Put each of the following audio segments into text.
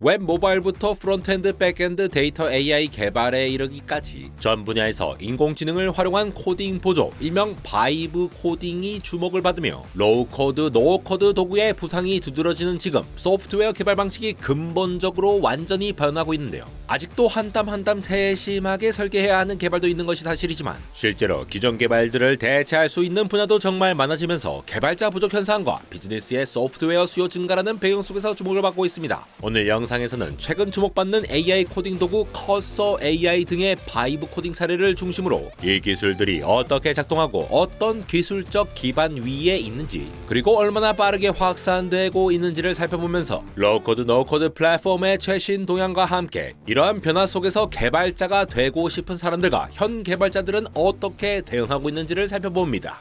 웹 모바일부터 프론트엔드, 백엔드, 데이터 AI 개발에 이르기까지 전 분야에서 인공지능을 활용한 코딩 보조, 일명 바이브 코딩이 주목을 받으며 로우코드, 노코드 도구의 부상이 두드러지는 지금 소프트웨어 개발 방식이 근본적으로 완전히 변하고 있는데요. 아직도 한 땀 한 땀 세심하게 설계해야 하는 개발도 있는 것이 사실이지만 실제로 기존 개발들을 대체할 수 있는 분야도 정말 많아지면서 개발자 부족 현상과 비즈니스의 소프트웨어 수요 증가라는 배경 속에서 주목을 받고 있습니다. 오늘 영상에서는 최근 주목받는 AI 코딩 도구 커서 AI 등의 바이브 코딩 사례를 중심으로 이 기술들이 어떻게 작동하고 어떤 기술적 기반 위에 있는지, 그리고 얼마나 빠르게 확산되고 있는지를 살펴보면서 로우코드 노코드 플랫폼의 최신 동향과 함께 이러한 변화 속에서 개발자가 되고 싶은 사람들과 현 개발자들은 어떻게 대응하고 있는지를 살펴봅니다.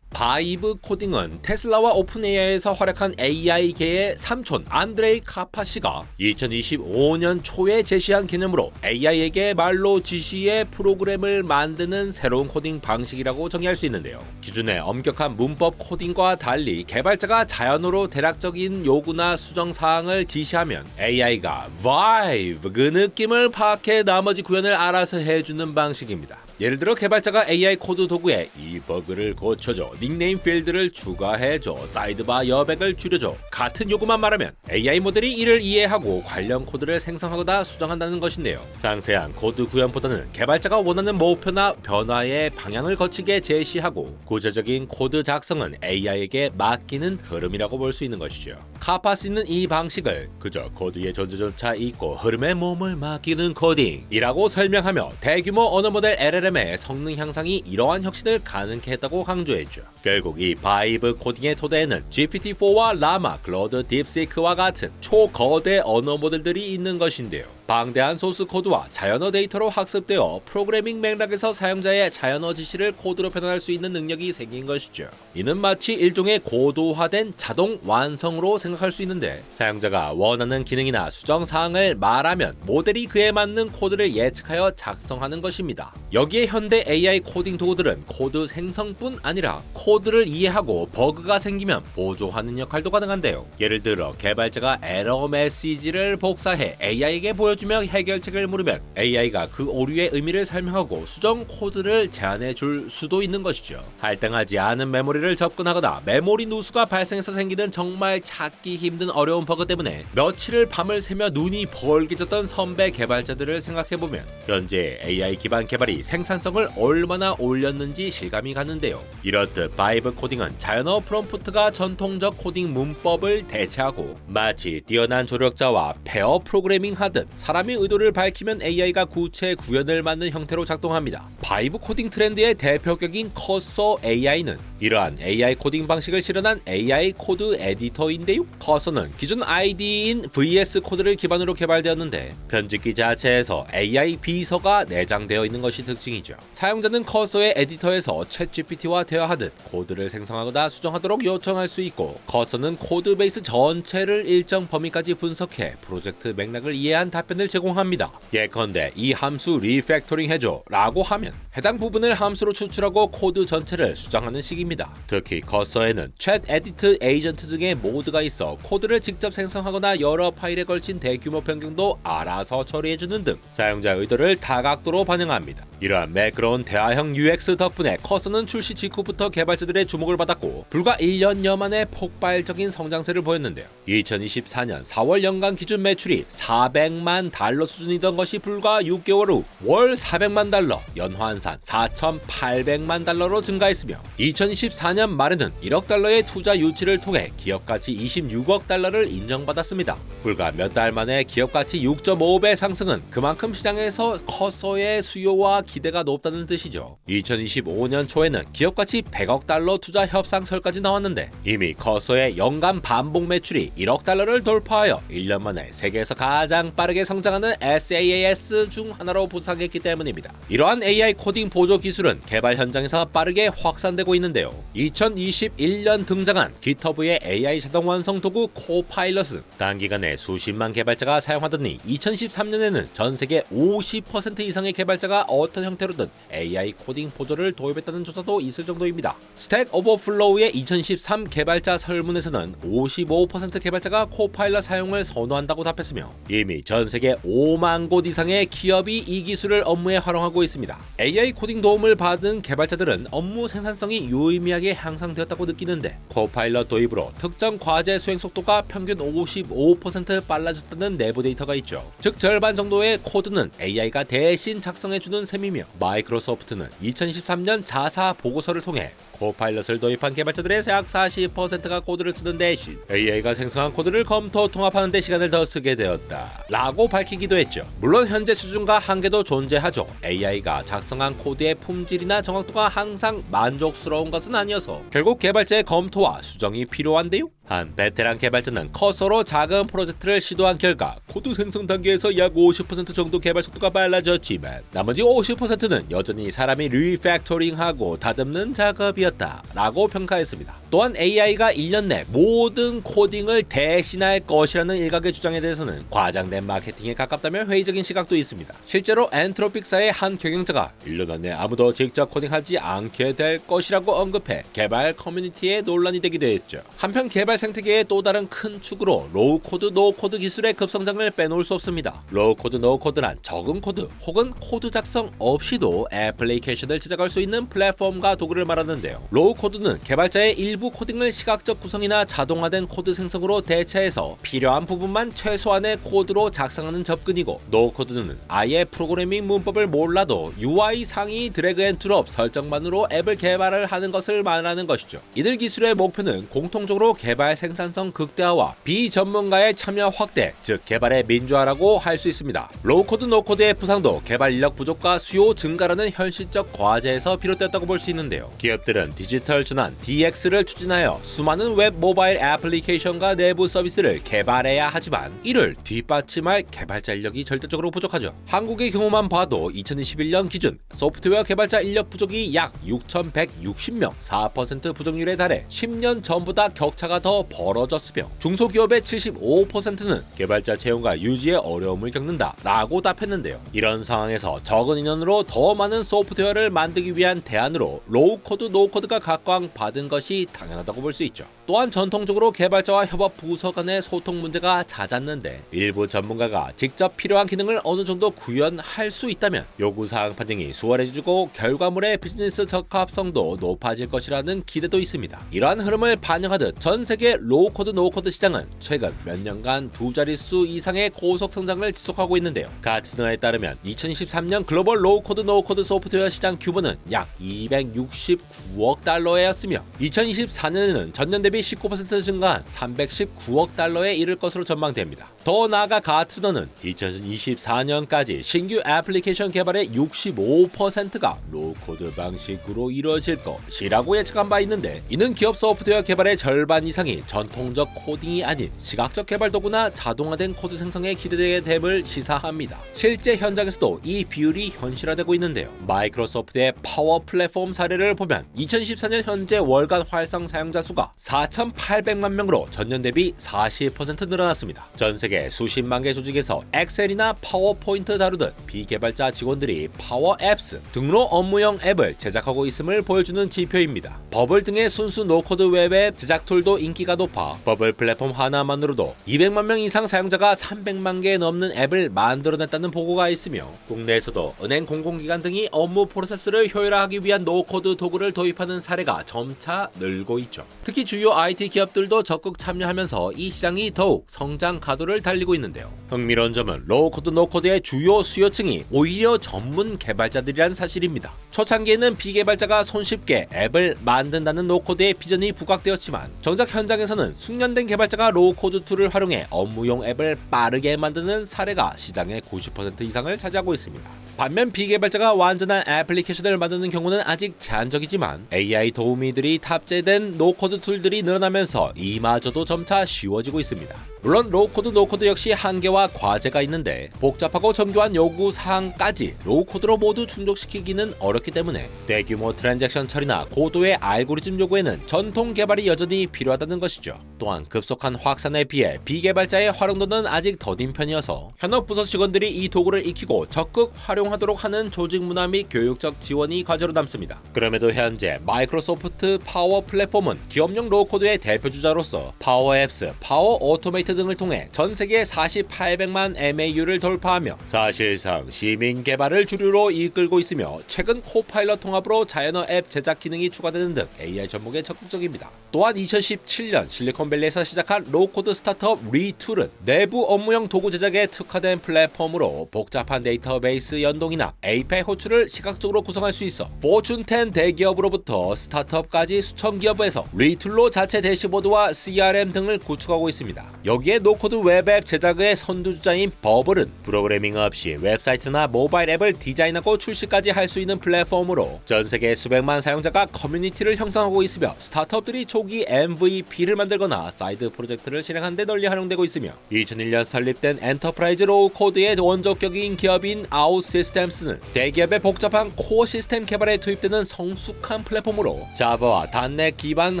바이브 코딩은 테슬라와 오픈AI에서 활약한 AI계의 삼촌 안드레이 카파시가 2025년 초에 제시한 개념으로 AI에게 말로 지시해 프로그램을 만드는 새로운 코딩 방식이라고 정의할 수 있는데요. 기존의 엄격한 문법 코딩과 달리 개발자가 자연어로 대략적인 요구나 수정 사항을 지시하면 AI가 바이브 그 느낌을 파악해 나머지 구현을 알아서 해주는 방식입니다. 예를 들어 개발자가 AI 코드 도구에 이 버그를 고쳐줘, 닉네임 필드를 추가해줘, 사이드바 여백을 줄여줘 같은 요구만 말하면 AI 모델이 이를 이해하고 관련 코드를 생성하거나 수정한다는 것인데요. 상세한 코드 구현보다는 개발자가 원하는 목표나 변화의 방향을 거치게 제시하고 구체적인 코드 작성은 AI에게 맡기는 흐름이라고 볼 수 있는 것이죠. 카파시는 이 방식을 그저 코드의 존재조차 잊고 흐름에 몸을 맡기는 코딩이라고 설명하며 대규모 언어 모델 LLM의 성능 향상이 이러한 혁신을 가능케 했다고 강조했죠. 결국 이 바이브 코딩의 토대에는 GPT-4와 라마, 클로드, 딥시크와 같은 초거대 언어 모델들이 있는 것인데요. 방대한 소스 코드와 자연어 데이터로 학습되어 프로그래밍 맥락에서 사용자의 자연어 지시를 코드로 변환할 수 있는 능력이 생긴 것이죠. 이는 마치 일종의 고도화된 자동 완성으로 생각할 수 있는데, 사용자가 원하는 기능이나 수정 사항을 말하면 모델이 그에 맞는 코드를 예측하여 작성하는 것입니다. 여기에 현대 AI 코딩 도구들은 코드 생성뿐 아니라 코드를 이해하고 버그가 생기면 보조하는 역할도 가능한데요. 예를 들어 개발자가 에러 메시지를 복사해 AI에게 보여주며 해결책을 물으면 AI가 그 오류의 의미를 설명하고 수정 코드를 제안해 줄 수도 있는 것이죠. 할당하지 않은 메모리를 접근하거나 메모리 누수가 발생해서 생기는 정말 찾기 힘든 어려운 버그 때문에 며칠을 밤을 새며 눈이 벌게졌던 선배 개발자들을 생각해보면 현재 AI 기반 개발이 생산성을 얼마나 올렸는지 실감이 가는데요. 이렇듯 바이브 코딩은 자연어 프롬프트가 전통적 코딩 문법을 대체하고 마치 뛰어난 조력자와 페어 프로그래밍 하듯 사람의 의도를 밝히면 AI가 구체 구현을 맞는 형태로 작동합니다. 바이브 코딩 트렌드의 대표격인 커서 AI는 이러한 AI 코딩 방식을 실현한 AI 코드 에디터인데요. 커서는 기존 IDE인 VS 코드를 기반으로 개발되었는데 편집기 자체에서 AI 비서가 내장되어 있는 것이 특징이죠. 사용자는 커서의 에디터에서 챗GPT와 대화하듯 코드를 생성하거나 수정하도록 요청할 수 있고, 커서는 코드 베이스 전체를 일정 범위까지 분석해 프로젝트 맥락을 이해한 답변을 제공합니다. 예컨대 이 함수 리팩토링 해줘 라고 하면 해당 부분을 함수로 추출하고 코드 전체를 수정하는 식입니다. 특히 커서에는 챗 에디트 에이전트 등의 모드가 있어 코드를 직접 생성하거나 여러 파일에 걸친 대규모 변경도 알아서 처리해주는 등 사용자 의도를 다각도로 반영합니다. 이러한 매끄러운 대화형 UX 덕분에 커서는 출시 직후부터 개발자들의 주목을 받았고 불과 1년여 만에 폭발적인 성장세를 보였는데요. 2024년 4월 연간 기준 매출이 400만 달러 수준이던 것이 불과 6개월 후 월 400만 달러, 연환산 4,800만 달러로 증가했으며 2024년 말에는 1억 달러의 투자 유치를 통해 기업가치 26억 달러를 인정받았습니다. 불과 몇 달 만에 기업가치 6.5배 상승은 그만큼 시장에서 커서의 수요와 기대가 높다는 뜻이죠. 2025년 초에는 기업가치 100억 달러 투자 협상설까지 나왔는데 이미 커서의 연간 반복 매출이 1억 달러를 돌파하여 1년 만에 세계에서 가장 빠르게 성장하는 SaaS 중 하나로 부상했기 때문입니다. 이러한 AI 코딩 보조 기술은 개발 현장에서 빠르게 확산되고 있는데요. 2021년 등장한 GitHub의 AI 자동 완성 도구 코파일럿은 단기간에 수십만 개발자가 사용하더니 2013년에는 전 세계 50% 이상의 개발자가 어떤 형태로든 AI 코딩 보조를 도입했다는 조사도 있을 정도입니다. 스택 오버플로우의 2013 개발자 설문에서는 55% 개발자가 코파일럿 사용을 선호한다고 답했으며 이미 전 세계 5만 곳 이상의 기업이 이 기술을 업무에 활용하고 있습니다. AI 코딩 도움을 받은 개발자들은 업무 생산성이 유의미하게 향상되었다고 느끼는데 코파일럿 도입으로 특정 과제 수행 속도가 평균 55% 빨라졌다는 내부 데이터가 있죠. 즉 절반 정도의 코드는 AI가 대신 작성해주는 셈이며 마이크로소프트는 2013년 자사 보고서를 통해 코파일럿을 도입한 개발자들의 약 40%가 코드를 쓰는 대신 AI가 생성한 코드를 검토 통합하는 데 시간을 더 쓰게 되었다 라고 밝히기도 했죠. 물론 현재 수준과 한계도 존재하죠. AI가 작성한 코드의 품질이나 정확도가 항상 만족스러운 것은 아니어서 결국 개발자의 검토와 수정이 필요한데요. 한 베테랑 개발자는 커서로 작은 프로젝트를 시도한 결과 코드 생성 단계에서 약 50% 정도 개발 속도가 빨라졌지만 나머지 50%는 여전히 사람이 리팩토링하고 다듬는 작업이었다 라고 평가했습니다. 또한 AI가 1년 내 모든 코딩을 대신할 것이라는 일각의 주장에 대해서는 과장된 마케팅에 가깝다며 회의적인 시각도 있습니다. 실제로 엔트로픽사의 한 경영자가 1년 안에 아무도 직접 코딩하지 않게 될 것이라고 언급해 개발 커뮤니티에 논란이 되기도 했죠. 한편 개발 생태계의 또 다른 큰 축으로 로우코드, 노코드 기술의 급성장을 빼놓을 수 없습니다. 로우코드, 노코드란 적은 코드 혹은 코드 작성 없이도 애플리케이션을 제작할 수 있는 플랫폼과 도구를 말하는데요. 로우코드는 개발자의 일부 코딩을 시각적 구성이나 자동화된 코드 생성으로 대체해서 필요한 부분만 최소한의 코드로 작성하는 접근이고, 노코드는 아예 프로그래밍 문법을 몰라도 UI 상위 드래그 앤 드롭 설정만으로 앱을 개발을 하는 것을 말하는 것이죠. 이들 기술의 목표는 공통적으로 개발 생산성 극대화와 비전문가의 참여 확대, 즉 개발의 민주화라고 할 수 있습니다. 로우코드 노코드의 부상도 개발 인력 부족과 수요 증가라는 현실적 과제에서 비롯됐다고 볼 수 있는데요. 기업들은 디지털 전환 DX를 추진하여 수많은 웹 모바일 애플리케이션과 내부 서비스를 개발해야 하지만 이를 뒷받침할 개발자 인력이 절대적으로 부족하죠. 한국의 경우만 봐도 2021년 기준 소프트웨어 개발자 인력 부족이 약 6,160명, 4% 부족률에 달해 10년 전보다 격차가 더 벌어졌으며 중소기업의 75%는 개발자 채용과 유지에 어려움을 겪는다 라고 답했는데요. 이런 상황에서 적은 인원으로 더 많은 소프트웨어를 만들기 위한 대안으로 로우코드, 노코드가 각광받은 것이 당연하다고 볼 수 있죠. 또한 전통적으로 개발자와 협업 부서 간의 소통 문제가 잦았는데 일부 전문가가 직접 필요한 기능을 어느 정도 구현할 수 있다면 요구사항 판정이 수월해지고 결과물의 비즈니스 적합성도 높아질 것이라는 기대도 있습니다. 이러한 흐름을 반영하듯 전 세계 로우코드, 노코드 시장은 최근 몇 년간 두 자릿수 이상의 고속 성장을 지속하고 있는데요. 가트너에 따르면 2023년 글로벌 로우코드, 노코드 소프트웨어 시장 규모는 약 269억 달러였으며 2024년에는 전년 대비 19% 증가한 319억 달러에 이를 것으로 전망됩니다. 더 나아가 가트너는 2024년까지 신규 애플리케이션 개발의 65%가 로우코드 방식으로 이루어질 것이라고 예측한 바 있는데, 이는 기업 소프트웨어 개발의 절반 이상이 전통적 코딩이 아닌 시각적 개발 도구나 자동화된 코드 생성에 기대되게 됨을 시사합니다. 실제 현장에서도 이 비율이 현실화되고 있는데요. 마이크로소프트의 파워 플랫폼 사례를 보면 2014년 현재 월간 활성 사용자 수가 4,800만 명으로 전년 대비 40% 늘어났습니다. 전 세계 수십만 개 조직에서 엑셀이나 파워포인트 다루던 비개발자 직원들이 파워 앱스 등로 업무용 앱을 제작하고 있음을 보여주는 지표입니다. 버블 등의 순수 노코드 웹앱 제작 툴도 인기가 높아 버블 플랫폼 하나만으로도 200만 명 이상 사용자가 300만 개 넘는 앱을 만들어냈다는 보고가 있으며, 국내에서도 은행, 공공기관 등이 업무 프로세스를 효율화하기 위한 노코드 도구를 도입하는 사례가 점차 늘고 있죠. 특히 주요 IT 기업들도 적극 참여하면서 이 시장이 더욱 성장 가도를 달리고 있는데요. 흥미로운 점은 로우코드, 노코드의 주요 수요층이 오히려 전문 개발자들이란 사실입니다. 초창기에는 비개발자가 손쉽게 앱을 만든다는 노코드의 비전이 부각되었지만 정작 현장에서는 숙련된 개발자가 로우코드 툴을 활용해 업무용 앱을 빠르게 만드는 사례가 시장의 90% 이상을 차지하고 있습니다. 반면 비개발자가 완전한 애플리케이션을 만드는 경우는 아직 제한적이지만 AI 도우미들이 탑재된 노코드 툴들이 늘어나면서 이마저도 점차 쉬워지고 있습니다. 물론 로우코드, 노코드 역시 한계와 과제가 있는데 복잡하고 정교한 요구 사항까지 로우코드로 모두 충족시키기는 어렵기 때문에 대규모 트랜잭션 처리나 고도의 알고리즘 요구에는 전통 개발이 여전히 필요하다는 것이죠. 또한 급속한 확산에 비해 비개발자의 활용도는 아직 더딘 편이어서 현업 부서 직원들이 이 도구를 익히고 적극 활용하도록 하는 조직 문화 및 교육적 지원이 과제로 남습니다. 그럼에도 현재 마이크로소프트 파워 플랫폼은 기업용 로우코드의 대표주자로서 파워 앱스, 파워 오토메이트 등을 통해 전 세계 4,800만 MAU를 돌파하며 사실상 시민 개발을 주류로 이끌고 있으며 최근 코파일럿 통합으로 자연어 앱 제작 기능이 추가되는 등 AI 접목에 적극적입니다. 또한 2017년 실리콘밸리에서 시작한 로우코드 스타트업 리툴은 내부 업무용 도구 제작에 특화된 플랫폼으로 복잡한 데이터베이스 연동이나 API 호출을 시각적으로 구성할 수 있어 포춘 10 대기업으로부터 스타트업까지 수천 기업에서 리툴로 자체 대시보드와 CRM 등을 구축하고 있습니다. 여기에 노코드 웹앱 제작의 선두주자인 버블은 프로그래밍 없이 웹사이트나 모바일 앱을 디자인하고 출시까지 할 수 있는 플랫폼으로 전 세계 수백만 사용자가 커뮤니티를 형성하고 있으며 스타트업들이 초기 MVP를 만들거나 사이드 프로젝트를 실행하는 데 널리 활용되고 있으며 2001년 설립된 엔터프라이즈 로우코드의 원조격인 기업인 아웃시스템스는 대기업의 복잡한 코어 시스템 개발에 투입되는 성숙한 플랫폼으로 자바와 .NET 기반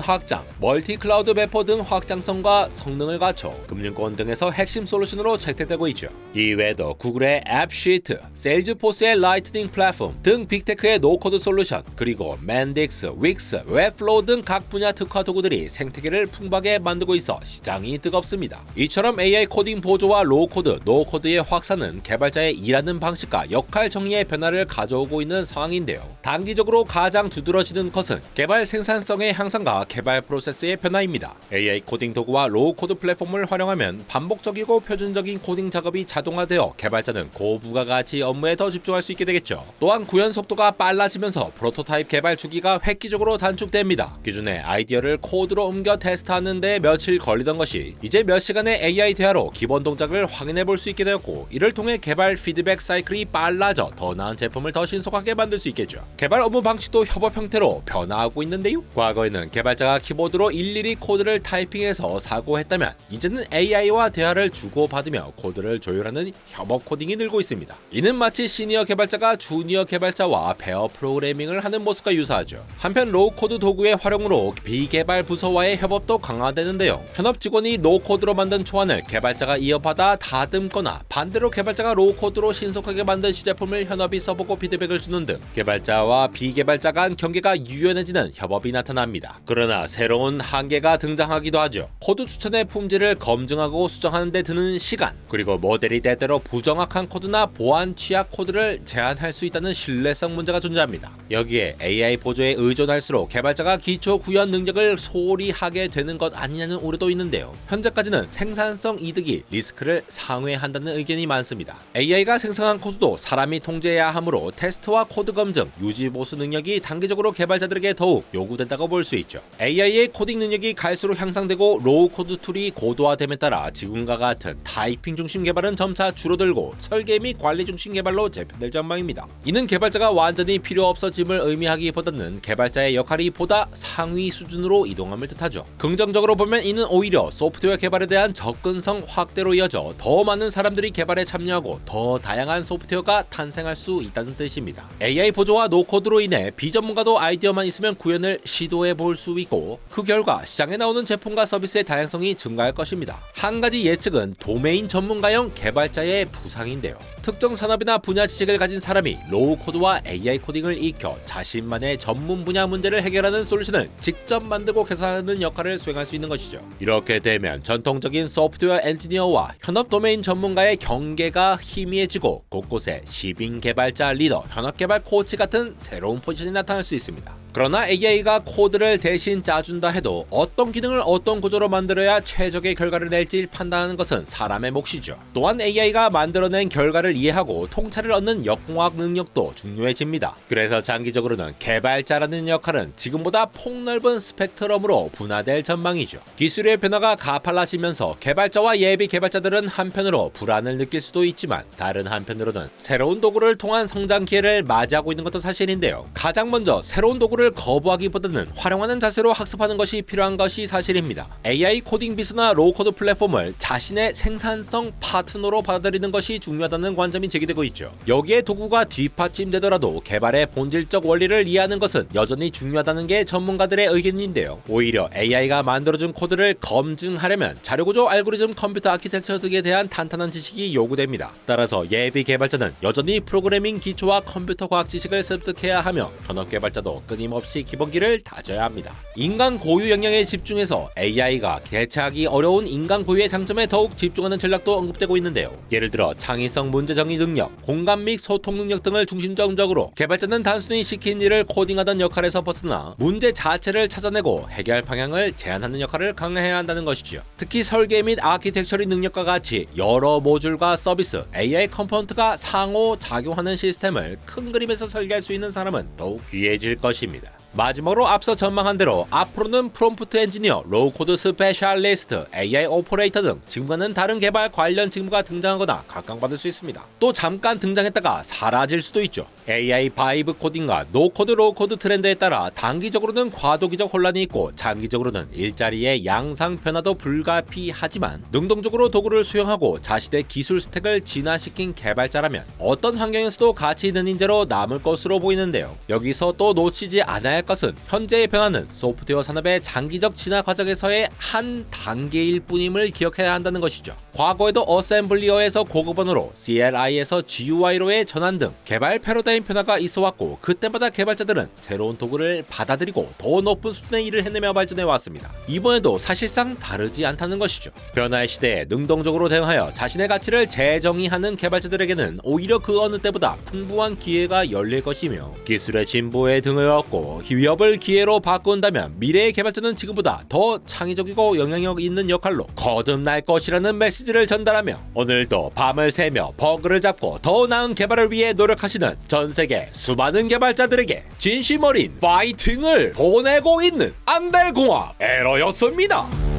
확장, 멀티 클라우드 배포 등 확장성과 성능을 갖춰 금융권 등에서 핵심 솔루션으로 채택되고 있죠. 이외에도 구글의 앱시트, 세일즈포스의 라이트닝 플랫폼 등 빅테크의 노코드 솔루션, 그리고 맨딕스, 윅스, 웹플로우 등 각 분야 특화 도구들이 생태계를 풍부하게 만들고 있어 시장이 뜨겁습니다. 이처럼 AI 코딩 보조와 로우코드, 노코드의 확산은 개발자의 일하는 방식과 역할 정리의 변화를 가져오고 있는 상황인데요. 단기적으로 가장 두드러지는 것은 개발 생산성의 향상과 개발 프로세스의 변화입니다. AI 코딩 도구와 로우코드 플랫폼을 활용하면 반복적이고 표준적인 코딩 작업이 자동화되어 개발자는 고부가가치 업무에 더 집중할 수 있게 되겠죠. 또한 구현 속도가 빨라지면서 프로토타입 개발 주기가 획기적으로 단축됩니다. 기존에 아이디어를 코드로 옮겨 테스트하는 데 며칠 걸리던 것이 이제 몇 시간의 AI 대화로 기본 동작을 확인해 볼 수 있게 되었고, 이를 통해 개발 피드백 사이클이 빨라져 더 나은 제품을 더 신속하게 만들 수 있겠죠. 개발 업무 방식도 협업 형태로 변화하고 있는데요. 과거에는 개발자가 키보드로 일일이 코드를 타이핑해서 사고했다면 이제는 AI와 대화를 주고받으며 코드를 조율하는 협업 코딩이 늘고 있습니다. 이는 마치 시니어 개발자가 주니어 개발자와 페어 프로그래밍을 하는 모습과 유사하죠. 한편 로우코드 도구의 활용으로 비개발 부서와의 협업도 강화되는데요. 현업 직원이 노코드로 만든 초안을 개발자가 이어받아 다듬거나 반대로 개발자가 로우코드로 신속하게 만든 시제품을 현업이 써보고 피드백을 주는 등 개발자와 비개발자 간 경계가 유연해지는 협업이 나타납니다. 그러나 새로운 한계가 등장하기도 하죠. 코드 추천의 품질을 검증하고 수정하는 데 드는 시간, 그리고 모델이 때때로 부정확한 코드나 보안 취약 코드를 제한할 수 있다는 신뢰성 문제가 존재합니다. 여기에 AI 보조에 의존할수록 개발자가 기초 구현 능력을 소홀히 하게 되는 것 아니냐는 우려도 있는데요. 현재까지는 생산성 이득이 리스크를 상회한다는 의견이 많습니다. AI가 생성한 코드도 사람이 통제해야 하므로 테스트와 코드 검증, 유지 보수 능력이 단기적으로 개발자들에게 더욱 요구된다고 볼 수 있죠. AI의 코딩 능력이 갈수록 향상되고 로우 코드 툴이 고도화됨에 따라 지금과 같은 타이핑 중심 개발은 점차 줄어들고 설계 및 관리 중심 개발로 재편될 전망입니다. 이는 개발자가 완전히 필요 없어짐을 의미하기보다는 개발자의 역할이 보다 상위 수준으로 이동함을 뜻하죠. 긍정적으로 보면 이는 오히려 소프트웨어 개발에 대한 접근성 확대로 이어져 더 많은 사람들이 개발에 참여하고 더 다양한 소프트웨어가 탄생할 수 있다는 뜻입니다. AI 보조와 노코드로 인해 비전문가도 아이디어만 있으면 구현을 시도해 볼 수 있고, 그 결과 시장에 나오는 제품과 서비스의 다양성이 증가할 것입니다. 한 가지 예측은 도메인 전문가형 개발자의 부상인데요. 특정 산업이나 분야 지식을 가진 사람이 로우 코드와 AI 코딩을 익혀 자신만의 전문 분야 문제를 해결하는 솔루션을 직접 만들고 개선하는 역할을 수행할 수 있는 것이죠. 이렇게 되면 전통적인 소프트웨어 엔지니어와 현업 도메인 전문가의 경계가 희미해지고 곳곳에 시빙 개발자 리더, 현업 개발 코치 같은 새로운 포지션이 나타날 수 있습니다. 그러나 AI가 코드를 대신 짜준다 해도 어떤 기능을 어떤 구조로 만들어야 최적의 결과를 낼지 판단하는 것은 사람의 몫이죠. 또한 AI가 만들어낸 결과를 이해하고 통찰을 얻는 역공학 능력도 중요해집니다. 그래서 장기적으로는 개발자라는 역할은 지금보다 폭넓은 스펙트럼으로 분화될 전망이죠. 기술의 변화가 가팔라지면서 개발자와 예비 개발자들은 한편으로 불안을 느낄 수도 있지만 다른 한편으로는 새로운 도구를 통한 성장 기회를 맞이하고 있는 것도 사실인데요. 가장 먼저 새로운 도구를 거부하기보다는 활용하는 자세로 학습하는 것이 필요한 것이 사실입니다. AI 코딩 비스나 로우코드 플랫폼을 자신의 생산성 파트너로 받아들이는 것이 중요하다는 관점이 제기되고 있죠. 여기에 도구가 뒷받침되더라도 개발의 본질적 원리를 이해하는 것은 여전히 중요하다는 게 전문가들의 의견인데요. 오히려 AI가 만들어준 코드를 검증하려면 자료구조, 알고리즘, 컴퓨터 아키텍처 등에 대한 탄탄한 지식이 요구됩니다. 따라서 예비 개발자는 여전히 프로그래밍 기초와 컴퓨터 과학 지식을 습득해야 하며 현업 개발자도 끊임없이 기본기를 다져야 합니다. 인간 고유 역량에 집중해서 AI가 대체하기 어려운 인간 고유의 장점에 더욱 집중하는 전략도 언급되고 있는데요. 예를 들어 창의성 문제 정의 능력, 공감 및 소통 능력 등을 중심적으로 개발자는 단순히 시킨 일을 코딩하던 역할에서 벗어나 문제 자체를 찾아내고 해결 방향을 제안하는 역할을 강화해야 한다는 것이죠. 특히 설계 및 아키텍처리 능력과 같이 여러 모듈과 서비스, AI 컴포넌트가 상호 작용하는 시스템을 큰 그림에서 설계할 수 있는 사람은 더욱 귀해질 것입니다. 마지막으로 앞서 전망한 대로 앞으로는 프롬프트 엔지니어, 로우코드 스페셜리스트, AI 오퍼레이터 등 지금과는 다른 개발 관련 직무가 등장하거나 각광받을 수 있습니다. 또 잠깐 등장했다가 사라질 수도 있죠. AI 바이브 코딩과 노코드 로우코드 트렌드에 따라 단기적으로는 과도기적 혼란이 있고 장기적으로는 일자리의 양상 변화도 불가피하지만 능동적으로 도구를 수용하고 자신의 기술 스택을 진화시킨 개발자라면 어떤 환경에서도 가치 있는 인재로 남을 것으로 보이는데요. 여기서 또 놓치지 않아야 할 것은 현재의 변화는 소프트웨어 산업의 장기적 진화 과정에서의 한 단계일 뿐임을 기억해야 한다는 것이죠. 과거에도 어셈블리어에서 고급 언어로 CLI에서 GUI로의 전환 등 개발 패러다임 변화가 있어왔고 그때마다 개발자들은 새로운 도구를 받아들이고 더 높은 수준의 일을 해내며 발전해 왔습니다. 이번에도 사실상 다르지 않다는 것이죠. 변화의 시대에 능동적으로 대응하여 자신의 가치를 재정의하는 개발자들에게는 오히려 그 어느 때보다 풍부한 기회가 열릴 것이며 기술의 진보에 등을 얻고 위협을 기회로 바꾼다면 미래의 개발자는 지금보다 더 창의적이고 영향력 있는 역할로 거듭날 것이라는 메시지를 전달하며 오늘도 밤을 새며 버그를 잡고 더 나은 개발을 위해 노력하시는 전 세계 수많은 개발자들에게 진심 어린 파이팅을 보내고 있는 안달공학 에러였습니다.